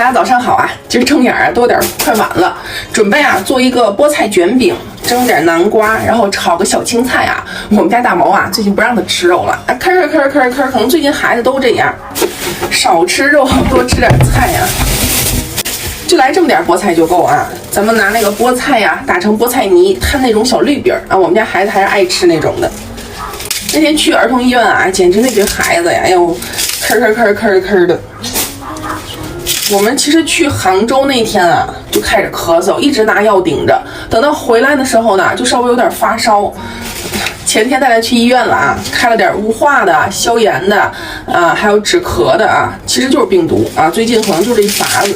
大家早上好啊！今儿睁眼啊都有点快晚了，准备啊做一个菠菜卷饼，蒸点南瓜，然后炒个小青菜啊。我们家大毛啊最近不让他吃肉了，可能最近孩子都这样，少吃肉多吃点菜呀。就来这么点菠菜就够啊！咱们拿那个菠菜呀打成菠菜泥，看那种小绿饼啊，我们家孩子还是爱吃那种的。那天去儿童医院啊，简直那堆孩子呀，要吭的。我们其实去杭州那天啊，就开始咳嗽，一直拿药顶着。等到回来的时候呢，就稍微有点发烧。前天带他去医院了啊，开了点雾化的、消炎的，还有止咳的啊，其实就是病毒啊。最近可能就这一法子。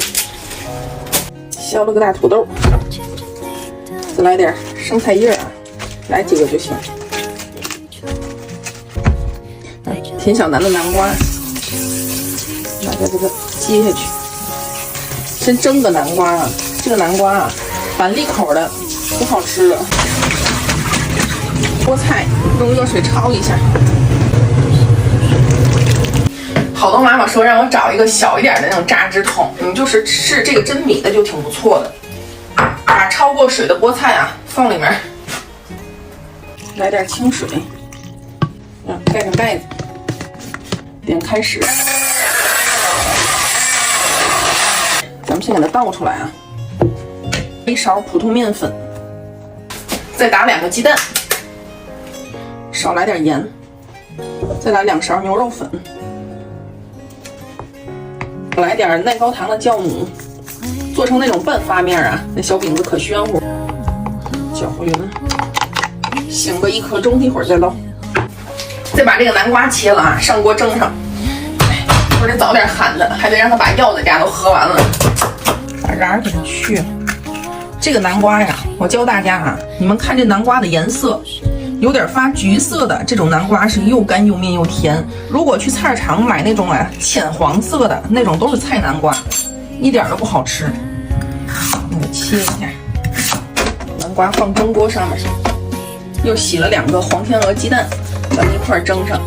削了个大土豆，再来点生菜叶啊，来几个就行。田小楠的南瓜，把它这个接下去。先蒸个南瓜啊，这个南瓜啊，板栗口的，挺好吃的。菠菜用热水焯一下。好多妈妈说让我找一个小一点的那种榨汁桶，你就是试这个真米的就挺不错的。把焯过水的菠菜啊放里面，来点清水，盖上盖子，点开始。咱们先给它倒出来啊，一勺普通面粉，再打2个鸡蛋，少来点盐，再来2勺牛肉粉，来点耐高糖的酵母，做成那种半发面啊，那小饼子可暄乎。搅和匀，醒个1颗钟，一会儿再捞。再把这个南瓜切了啊，上锅蒸上。我得早点喊他，还得让他把药在家都喝完了。把瓤给它去了。这个南瓜呀，我教大家啊，你们看这南瓜的颜色，有点发橘色的这种南瓜是又干又面又甜。如果去菜市场买那种浅黄色的那种，都是菜南瓜，一点都不好吃。我给切一下，南瓜放蒸锅上面，又洗了2个黄天鹅鸡蛋，咱们一块蒸上。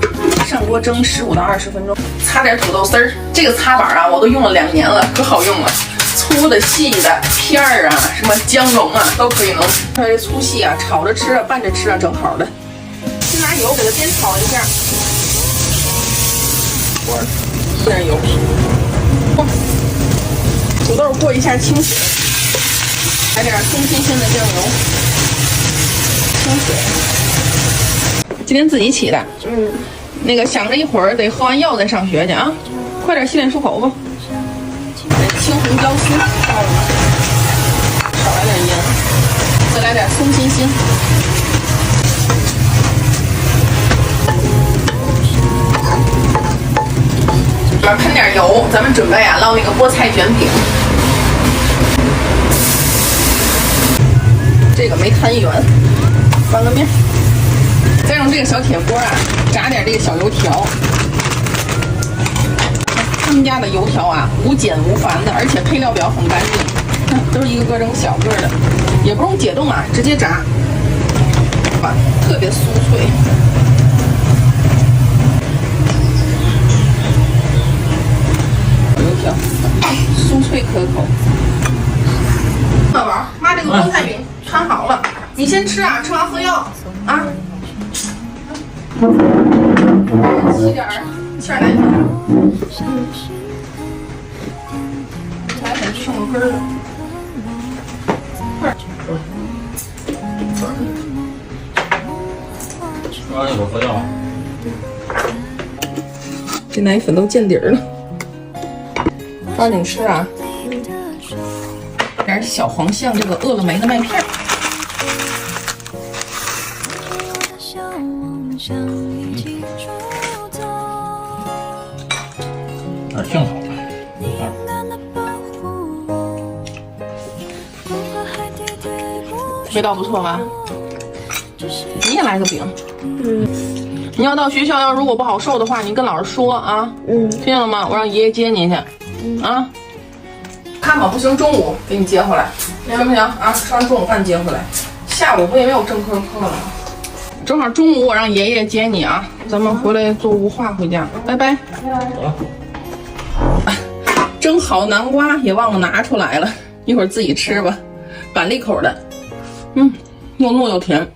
上锅蒸15到20分钟，擦点土豆丝儿。这个擦板啊，我都用了2年了，可好用了。粗的、细的片儿啊，什么姜蓉啊，都可以弄。它这粗细啊，炒着吃啊，拌着吃啊，正好的。先拿油给它煸炒一下，搁点油，土豆过一下清水，来点松新鲜的酱油，清水。今天自己起的，那个想着一会儿得喝完药再上学去啊，快点洗脸漱口吧。青红椒丝倒了，少来点盐，再来点松新鲜。里面喷点油，咱们准备啊烙那个菠菜卷饼。这个没摊圆，翻个面。再用这个小铁锅啊，炸点这个小油条。他们家的油条啊，无碱无烦的，而且配料表很干净，都是一个个整小个的，也不用解冻啊，直接炸，特别酥脆。油条酥脆可口。小宝，妈这个菠菜饼摊好了，你先吃啊，吃完喝药啊。沏点奶粉，奶粉剩个根儿了，吃完一会儿喝药。这奶粉都见底儿了，抓紧吃啊！点小黄象这个饿了没的麦片。挺好的，味道不错吧？你也来个饼。你要到学校，如果不好受的话，你跟老师说啊。听见了吗？我让爷爷接你去。啊。看吧，不行，中午给你接回来，行不行啊？吃完中午饭接回来。下午不也没有正科课了吗？正好中午我让爷爷接你啊，咱们回来做雾化回家，拜拜。蒸好南瓜也忘了拿出来了，一会儿自己吃吧。板栗口的，又糯又甜。